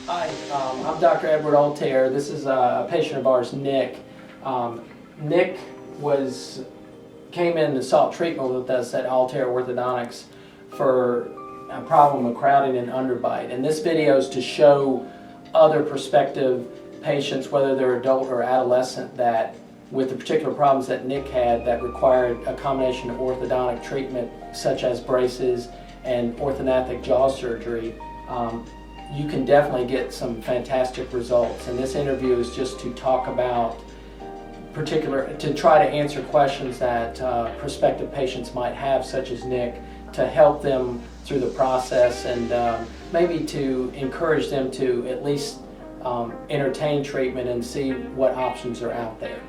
Hi, I'm Dr. Edward Altherr. This is a patient of ours, Nick. Nick came in to sought treatment with us at Altherr Orthodontics for a problem of crowding and underbite. And this video is to show other prospective patients, whether they're adult or adolescent, that with the particular problems that Nick had that required a combination of orthodontic treatment such as braces and orthognathic jaw surgery, you can definitely get some fantastic results. And this interview is just to talk about to try to answer questions that prospective patients might have, such as Nick, to help them through the process and maybe to encourage them to at least entertain treatment and see what options are out there.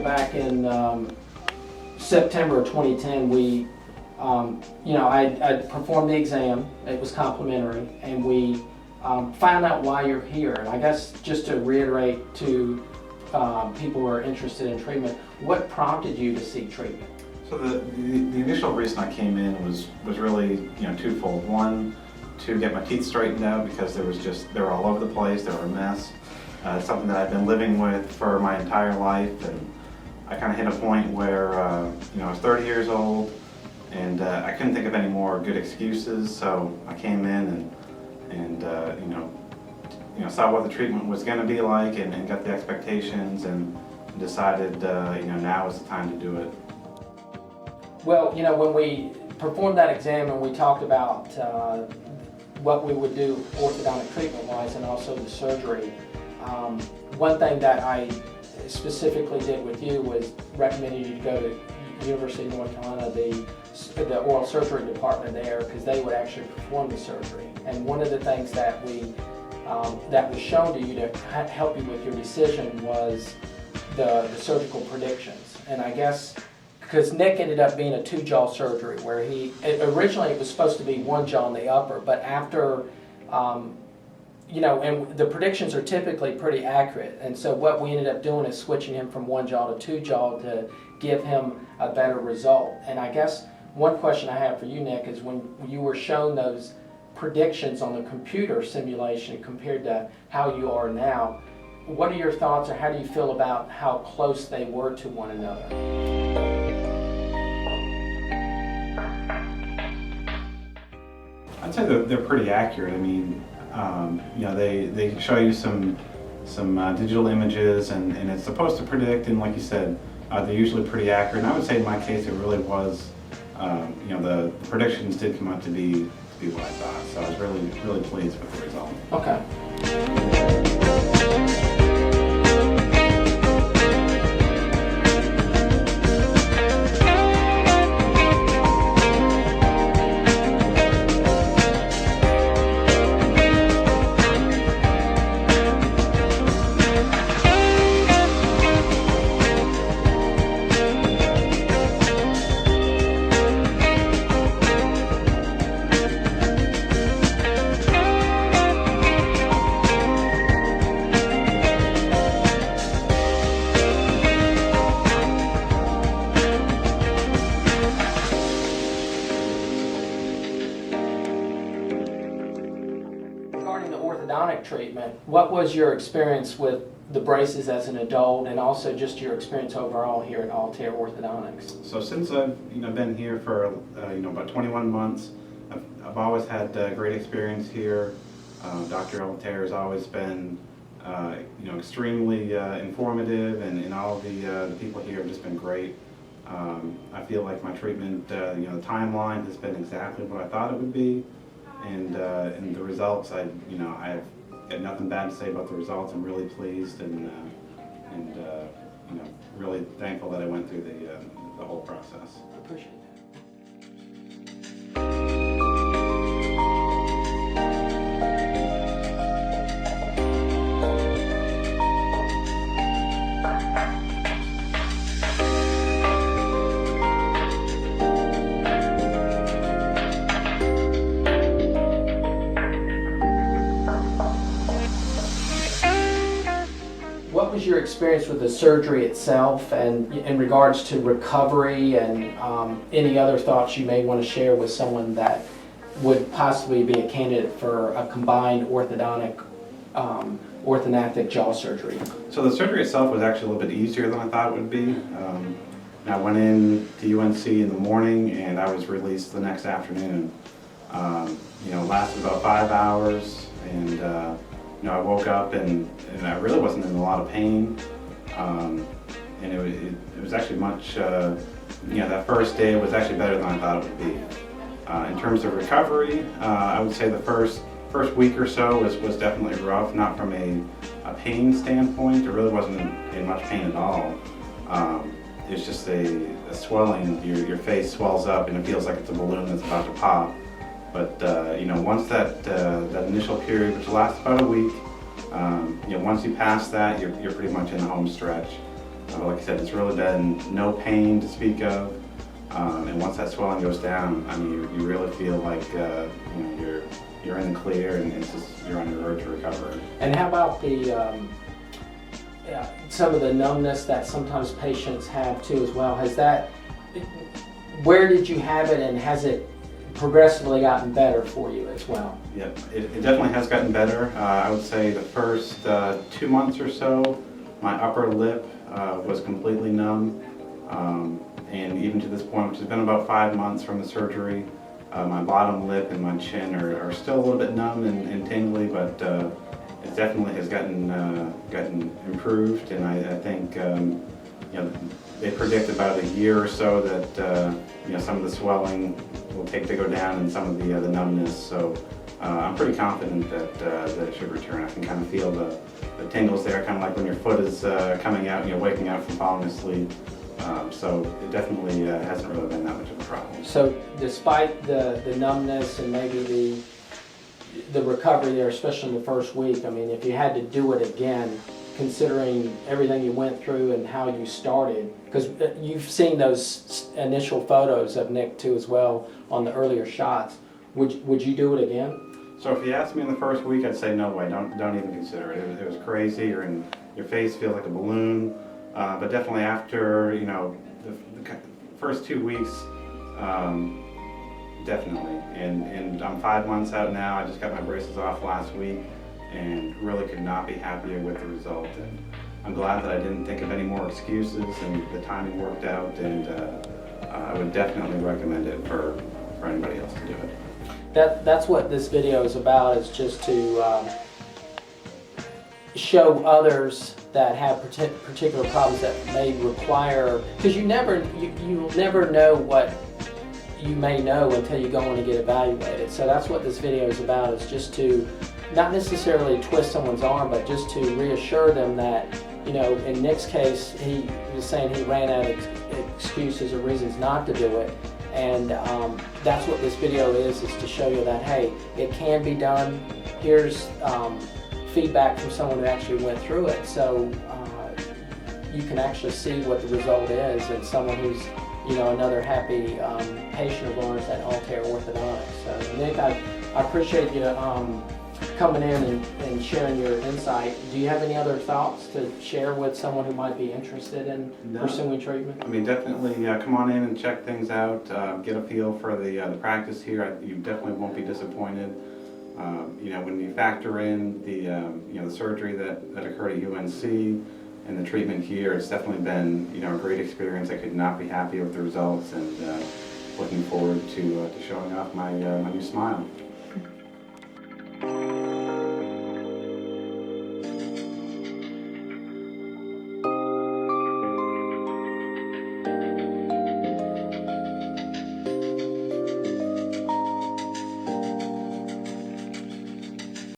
Back in September of 2010, I performed the exam. It was complimentary, and we found out why you're here. And I guess just to reiterate to people who are interested in treatment, what prompted you to seek treatment? So the initial reason I came in was really twofold. One, to get my teeth straightened out because they were all over the place. They were a mess. It's something that I've been living with for my entire life, and I kind of hit a point where I was 30 years old, and I couldn't think of any more good excuses. So I came in and saw what the treatment was going to be like, and got the expectations, and decided now is the time to do it. Well, when we performed that exam and we talked about what we would do orthodontic treatment-wise and also the surgery, one thing that I specifically did with you was recommended you to go to University of North Carolina, the oral surgery department there, because they would actually perform the surgery. And one of the things that was shown to you to help you with your decision was the surgical predictions. And I guess because Nick ended up being a two-jaw surgery where originally it was supposed to be one jaw in the upper, but after and the predictions are typically pretty accurate, and so what we ended up doing is switching him from one jaw to two jaw to give him a better result. And I guess one question I have for you, Nick, is when you were shown those predictions on the computer simulation compared to how you are now, what are your thoughts, or how do you feel about how close they were to one another? I'd say they're pretty accurate. I mean, they show you some digital images, and it's supposed to predict, and like you said, they're usually pretty accurate. And I would say in my case it really was, the predictions did come out to be what I thought. So I was really pleased with the result. Okay. Regarding the orthodontic treatment, what was your experience with the braces as an adult, and also just your experience overall here at Altherr Orthodontics? So since I've been here for about 21 months, I've always had great experience here. Dr. Altherr has always been extremely informative, and all of the people here have just been great. I feel like my treatment, the timeline has been exactly what I thought it would be. and the results, I've got nothing bad to say about the results. I'm really pleased and really thankful that I went through the whole process. I appreciate that. What was your experience with the surgery itself, and in regards to recovery, and any other thoughts you may want to share with someone that would possibly be a candidate for a combined orthodontic, orthognathic jaw surgery? So the surgery itself was actually a little bit easier than I thought it would be. I went in to UNC in the morning and I was released the next afternoon. Lasted about 5 hours, and I woke up and I really wasn't in a lot of pain. And it was actually much, that first day was actually better than I thought it would be. In terms of recovery, I would say the first week or so was definitely rough, not from a pain standpoint. It really wasn't in much pain at all. It's just a swelling. Your face swells up and it feels like it's a balloon that's about to pop. But once that initial period, which lasts about a week, once you pass that, you're pretty much in the home stretch. Like I said, it's really been no pain to speak of, and once that swelling goes down, I mean, you really feel like you're in the clear, and you're on your road to recovery. And how about the some of the numbness that sometimes patients have too as well? Where did you have it, and has it progressively gotten better for you as well? Yeah, it definitely has gotten better. I would say the first 2 months or so, my upper lip was completely numb. And even to this point, which has been about 5 months from the surgery, my bottom lip and my chin are still a little bit numb and tingly, but it definitely has gotten improved. And I think they predict about a year or so that some of the swelling will take to go down and some of the numbness. So I'm pretty confident that it should return. I can kind of feel the tingles there, kind of like when your foot is coming out and you're waking up from falling asleep. So it definitely hasn't really been that much of a problem. So despite the numbness and maybe the recovery there, especially in the first week, I mean, if you had to do it again, considering everything you went through and how you started, because you've seen those initial photos of Nick too as well on the earlier shots, would you do it again? So if you asked me in the first week, I'd say no way, don't even consider it. It was crazy. Your face feels like a balloon, but definitely after the first 2 weeks, definitely. And I'm 5 months out now. I just got my braces off last week, and really could not be happier with the result. And I'm glad that I didn't think of any more excuses, and the timing worked out, and I would definitely recommend it for anybody else to do it. That's what this video is about, is just to show others that have particular problems that may require, because you'll never know what you may know until you go in and get evaluated. So that's what this video is about, is just to not necessarily twist someone's arm, but just to reassure them that, in Nick's case, he was saying he ran out of excuses or reasons not to do it. And that's what this video is to show you that, hey, it can be done. Here's feedback from someone who actually went through it. So you can actually see what the result is, and someone who's, another happy patient of ours at Altherr Orthodontics. So Nick, I appreciate you coming in and sharing your insight. Do you have any other thoughts to share with someone who might be interested in pursuing treatment? I mean, definitely come on in and check things out. Get a feel for the practice here. You definitely won't be disappointed. When you factor in the surgery that occurred at UNC and the treatment here, it's definitely been a great experience. I could not be happier with the results, and looking forward to showing off my new smile.